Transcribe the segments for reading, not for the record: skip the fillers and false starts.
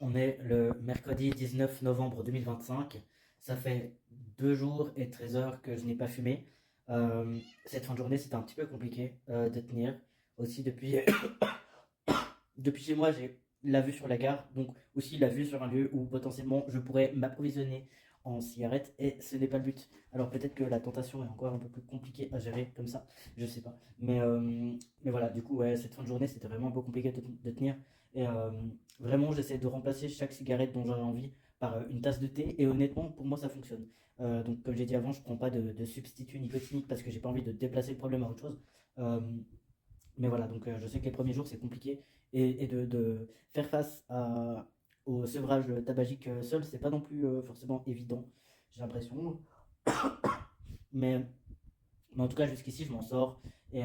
On est le mercredi 19 novembre 2025. Ça fait 2 jours et 13 heures que je n'ai pas fumé. Cette fin de journée, c'était un petit peu compliqué de tenir. Aussi, depuis chez moi, j'ai la vue sur la gare, donc aussi la vue sur un lieu où potentiellement je pourrais m'approvisionner en cigarettes, et ce n'est pas le but. Alors peut-être que la tentation est encore un peu plus compliquée à gérer comme ça, je sais pas. Mais voilà, du coup, ouais, cette fin de journée, c'était vraiment un peu compliqué de tenir. Et vraiment, j'essaie de remplacer chaque cigarette dont j'aurais envie par une tasse de thé, et honnêtement, pour moi, ça fonctionne. Donc comme j'ai dit avant, je prends pas de substitut nicotinique parce que j'ai pas envie de déplacer le problème à autre chose. Euh, mais voilà, donc je sais que les premiers jours c'est compliqué et de faire face au sevrage tabagique seul, c'est pas non plus forcément évident, j'ai l'impression. Mais, mais en tout cas, jusqu'ici, je m'en sors. Et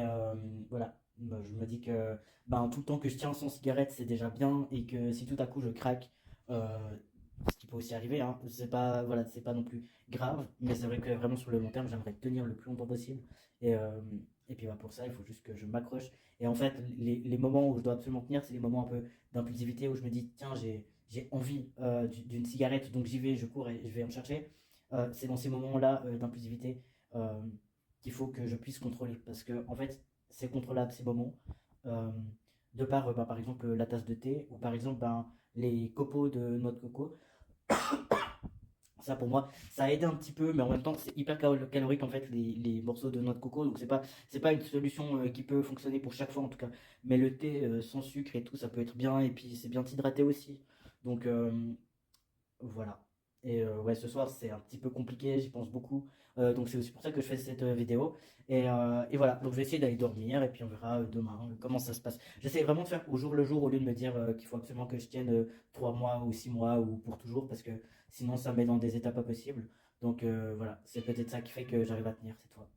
voilà, bah, je me dis que ben, tout le temps que je tiens sans cigarette, c'est déjà bien. Et que si tout à coup je craque, euh, ce qui peut aussi arriver, hein, c'est pas, voilà, c'est pas non plus grave. Mais c'est vrai que vraiment sur le long terme, j'aimerais tenir le plus longtemps possible. Et, euh, et puis bah, pour ça, il faut juste que je m'accroche. Et en fait, les moments où je dois absolument tenir, c'est les moments un peu d'impulsivité où je me dis, tiens, j'ai envie d'une cigarette, donc j'y vais, je cours et je vais en chercher. C'est dans ces moments-là d'impulsivité. euh, qu'il faut que je puisse contrôler. Parce que, en fait, c'est contrôlable ces moments. euh, de par, bah, par exemple, la tasse de thé, ou par exemple, ben, les copeaux de noix de coco. Ça, pour moi, ça a aidé un petit peu, mais en même temps, c'est hyper calorique, en fait, les morceaux de noix de coco. Donc, c'est pas une solution qui peut fonctionner pour chaque fois, en tout cas. Mais le thé sans sucre et tout, ça peut être bien. Et puis, c'est bien hydraté aussi. Donc, voilà. Et ouais, ce soir, c'est un petit peu compliqué, j'y pense beaucoup. Donc c'est aussi pour ça que je fais cette vidéo. Et voilà, donc je vais essayer d'aller dormir et puis on verra demain comment ça se passe. J'essaie vraiment de faire au jour le jour au lieu de me dire qu'il faut absolument que je tienne 3 mois ou 6 mois ou pour toujours parce que sinon ça me met dans des états pas possibles. Donc voilà, c'est peut-être ça qui fait que j'arrive à tenir cette fois.